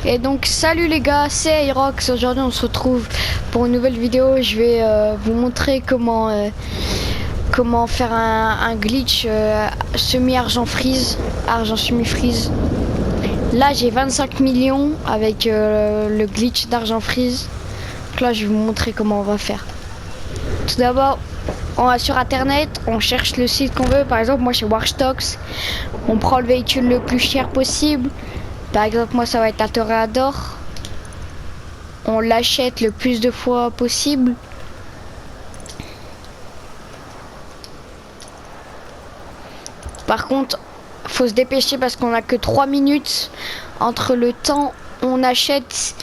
Et donc salut les gars, c'est Irox. Aujourd'hui on se retrouve pour une nouvelle vidéo. Je vais vous montrer comment faire un glitch semi-argent freeze, argent semi-freeze. Là j'ai 25 millions avec le glitch d'argent freeze. Donc là je vais vous montrer comment on va faire. Tout d'abord on va sur internet, on cherche le site qu'on veut. Par exemple moi chez Watchdogs, on prend le véhicule le plus cher possible. Par exemple moi ça va être un Toreador. On l'achète le plus de fois possible. Par contre faut se dépêcher parce qu'on a que 3 minutes entre le temps où on achète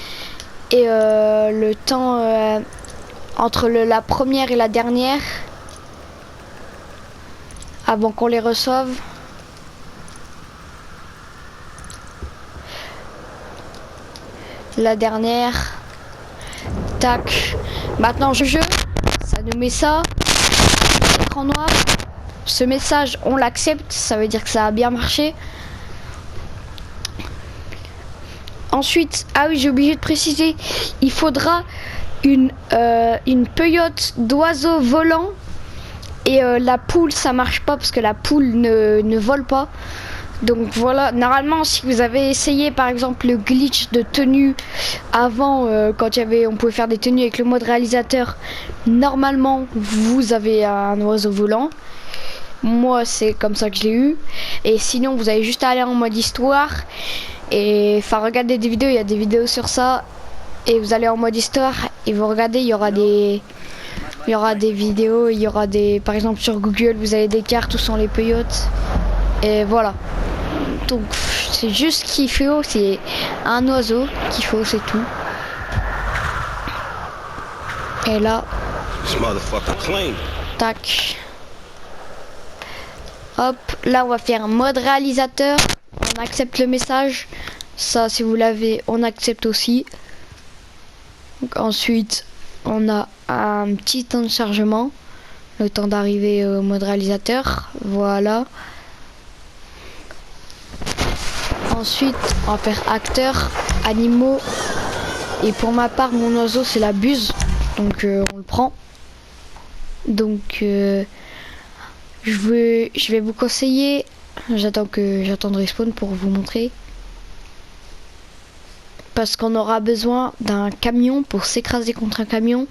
et le temps entre la première et la dernière avant qu'on les reçoive. La dernière, tac. Maintenant jeu, ça nous met ça, écran noir. Ce message on l'accepte, ça veut dire que ça a bien marché. Ensuite, ah oui j'ai oublié de préciser, il faudra une peyote d'oiseaux volants. Et la poule ça marche pas parce que la poule ne vole pas. Donc voilà, normalement si vous avez essayé par exemple le glitch de tenue avant, quand on pouvait faire des tenues avec le mode réalisateur, normalement vous avez un oiseau volant. Moi c'est comme ça que je l'ai eu. Et sinon vous avez juste à aller en mode histoire et enfin regarder des vidéos, il y a des vidéos sur ça. Et vous allez en mode histoire et vous regardez, il y aura des vidéos, il y aura des, par exemple sur Google vous avez des cartes où sont les peyotes. Et voilà. Donc c'est juste qu'il faut, c'est un oiseau qu'il faut, c'est tout. Et là, tac. Hop, là on va faire mode réalisateur. On accepte le message. Ça si vous l'avez, on accepte aussi. Donc, ensuite, on a un petit temps de chargement. Le temps d'arriver au mode réalisateur. Voilà. Ensuite, on va faire acteur, animaux. Et pour ma part, mon oiseau, c'est la buse. Donc, on le prend. Donc, je vais vous conseiller. J'attends de respawn pour vous montrer. Parce qu'on aura besoin d'un camion pour s'écraser contre un camion.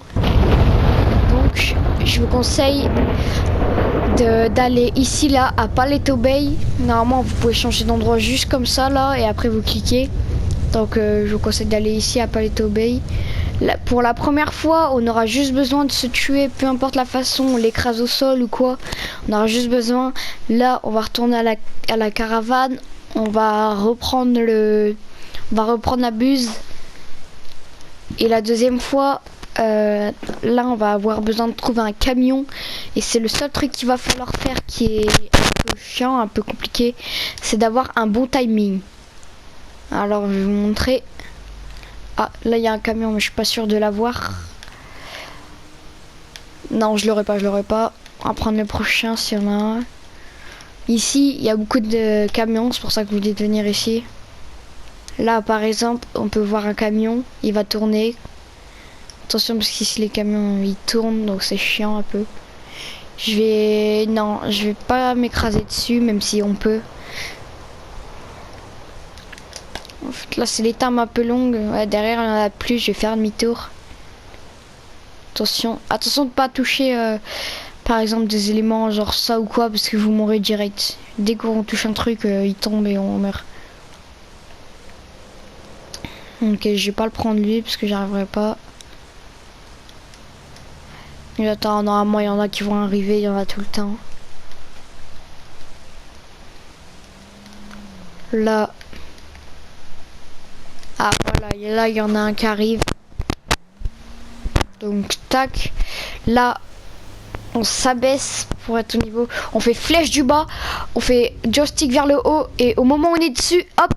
Donc, je vous conseille d'aller ici là à Paleto Bay. Normalement vous pouvez changer d'endroit juste comme ça là et après vous cliquez. Donc je vous conseille d'aller ici à Paleto Bay. Là, pour la première fois on aura juste besoin de se tuer, peu importe la façon, on l'écrase au sol ou quoi, on aura juste besoin. Là on va retourner à la caravane, on va reprendre la buse. Et la deuxième fois là on va avoir besoin de trouver un camion et c'est le seul truc qu'il va falloir faire qui est un peu chiant, un peu compliqué, c'est d'avoir un bon timing. Alors je vais vous montrer. Ah là il y a un camion mais je suis pas sûr de l'avoir. Non je l'aurai pas. On va prendre le prochain si on a un. Ici il y a beaucoup de camions, c'est pour ça que vous dites venir ici. Là par exemple on peut voir un camion, il va tourner. Attention parce qu'ici les camions ils tournent donc c'est chiant un peu. Je vais pas m'écraser dessus même si on peut. En fait là c'est les times un peu longues. Ouais, derrière il y en a plus, je vais faire demi-tour. Attention de pas toucher par exemple des éléments genre ça ou quoi parce que vous mourrez direct. Dès qu'on touche un truc il tombe et on meurt. Ok je vais pas le prendre lui parce que j'arriverai pas. Et attends, normalement il y en a qui vont arriver, il y en a tout le temps. Là. Ah voilà, là il y en a un qui arrive. Donc tac. Là, on s'abaisse pour être au niveau. On fait flèche du bas, on fait joystick vers le haut et au moment où on est dessus, hop,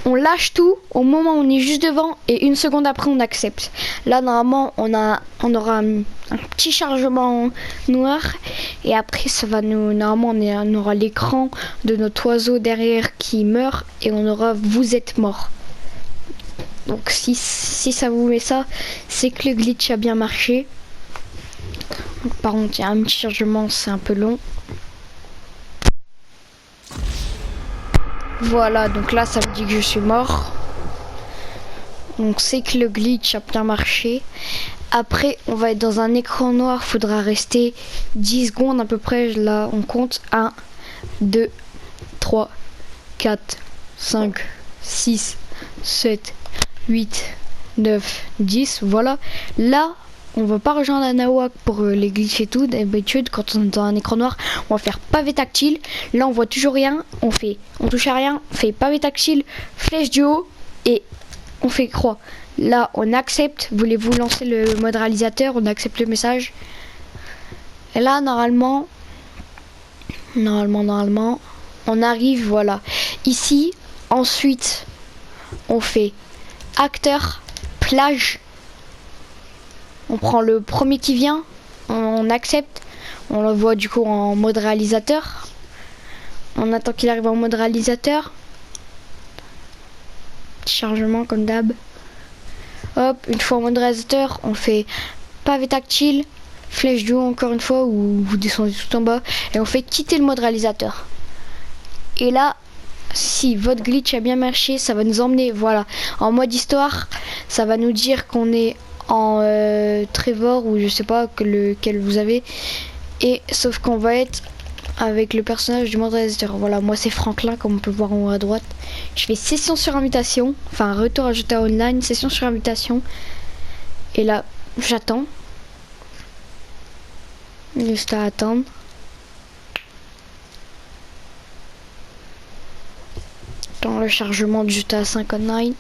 on lâche tout au moment où on est juste devant et une seconde après on accepte. Là normalement on aura un petit chargement noir et après ça va normalement on aura l'écran de notre oiseau derrière qui meurt et on aura vous êtes mort. Donc si ça vous met ça, c'est que le glitch a bien marché. Donc, par contre, il y a un petit chargement, c'est un peu long. Voilà, donc là ça me dit que je suis mort. Donc c'est que le glitch a bien marché. Après on va être dans un écran noir, faudra rester 10 secondes à peu près. Là on compte 1, 2, 3, 4, 5, 6, 7, 8, 9, 10. Voilà. Là on va pas rejoindre la nawak pour les glitches et tout. D'habitude quand on est dans un écran noir, on va faire pavé tactile. Là on voit toujours rien, on touche à rien, on fait pavé tactile, flèche du haut et on fait croix. Là on accepte, voulez-vous lancer le mode réalisateur, on accepte le message. Et là normalement on arrive, voilà. Ici, ensuite on fait acteur, plage. On prend le premier qui vient, on accepte, on le voit du coup en mode réalisateur. On attend qu'il arrive en mode réalisateur. Petit chargement comme d'hab. Hop, une fois en mode réalisateur, on fait pavé tactile, flèche du haut encore une fois, ou vous descendez tout en bas, et on fait quitter le mode réalisateur. Et là, si votre glitch a bien marché, ça va nous emmener, voilà, en mode histoire. Ça va nous dire qu'on est en Trevor ou je sais pas lequel vous avez, et sauf qu'on va être avec le personnage du mode réalisateur. Voilà, moi c'est Franklin comme on peut voir en haut à droite. Je fais session sur invitation, enfin retour à GTA Online, session sur invitation, et là j'attends, juste à attendre. Dans le chargement du GTA 5 Online.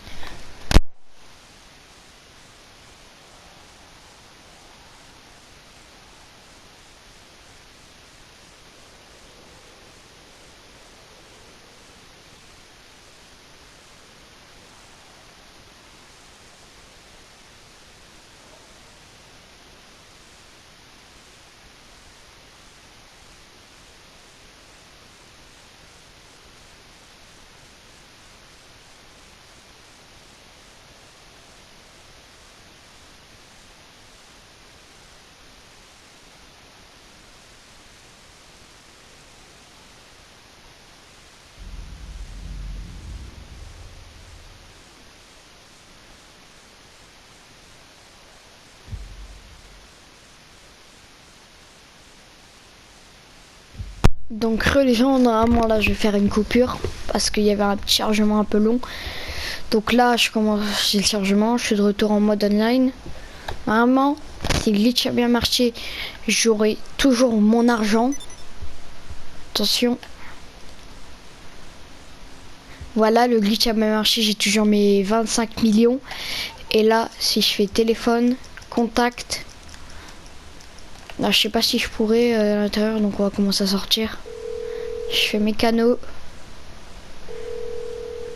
Donc les gens, normalement là je vais faire une coupure parce qu'il y avait un petit chargement un peu long. Donc là j'ai le chargement, je suis de retour en mode online. Normalement, si le glitch a bien marché, j'aurai toujours mon argent. Attention. Voilà, le glitch a bien marché, j'ai toujours mes 25 millions. Et là, si je fais téléphone, contact. Là, je sais pas si je pourrais à l'intérieur, donc on va commencer à sortir. Je fais mes canaux.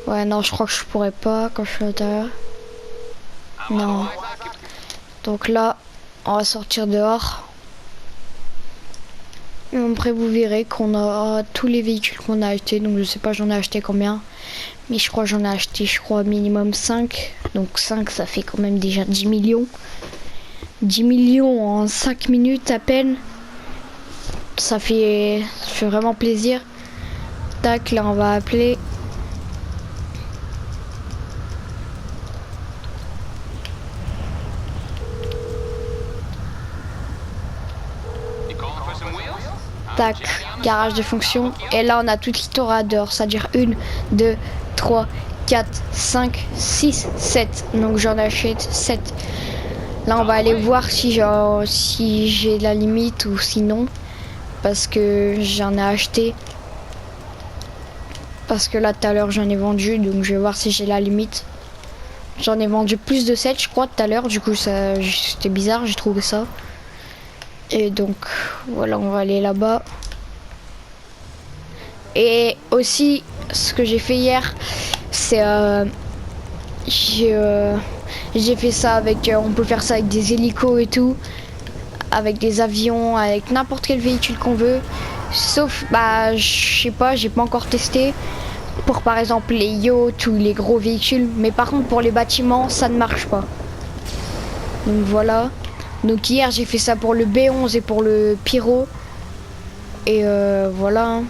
Ouais, non, je crois que je pourrais pas quand je suis à l'intérieur. Non. Donc là, on va sortir dehors. Et après, vous verrez qu'on a tous les véhicules qu'on a achetés. Donc, je sais pas, j'en ai acheté combien. Mais je crois que j'en ai acheté, minimum 5. Donc, 5, ça fait quand même déjà 10 millions. 10 millions en 5 minutes à peine. Ça fait vraiment plaisir. Tac, là, on va appeler. Tac, garage de fonction. Et là, on a toute l'histoire dehors. C'est-à-dire 1, 2, 3, 4, 5, 6, 7. Donc, j'en achète 7. Là, on va aller voir si j'ai la limite ou sinon. Parce que j'en ai acheté. Parce que là, tout à l'heure, j'en ai vendu. Donc, je vais voir si j'ai la limite. J'en ai vendu plus de 7, je crois, tout à l'heure. Du coup, c'était bizarre, j'ai trouvé ça. Et donc, voilà, on va aller là-bas. Et aussi, ce que j'ai fait hier, c'est... j'ai fait ça avec... on peut faire ça avec des hélicos et tout. Avec des avions, avec n'importe quel véhicule qu'on veut. Sauf, bah, je sais pas, j'ai pas encore testé. pour par exemple les yachts ou les gros véhicules, mais par contre pour les bâtiments ça ne marche pas. Donc voilà. Donc hier j'ai fait ça pour le B11 et pour le Pyro. Et voilà.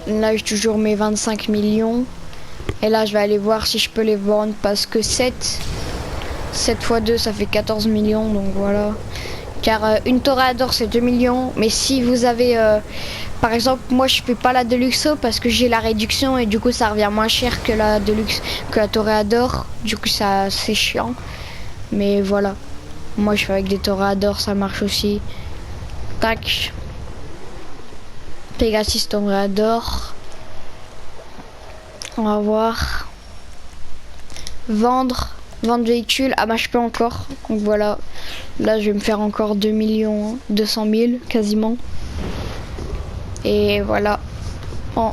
Là j'ai toujours mes 25 millions. Et là je vais aller voir si je peux les vendre parce que 7 x 2 ça fait 14 millions. Donc voilà. Car une Toréador c'est 2 millions. Mais si vous avez... par exemple moi je fais pas la Deluxo parce que j'ai la réduction. Et du coup ça revient moins cher que la Deluxe, que la Toréador. Du coup ça c'est chiant. Mais voilà. Moi je fais avec des Toréador, ça marche aussi. Tac. Pegasus Toréador. On va voir. Vendre véhicule. Ah bah je peux encore. Donc voilà. Là je vais me faire encore 2 millions 200 000 quasiment. Et voilà. Bon,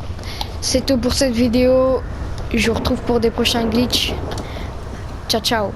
c'est tout pour cette vidéo. Je vous retrouve pour des prochains glitches. Ciao ciao.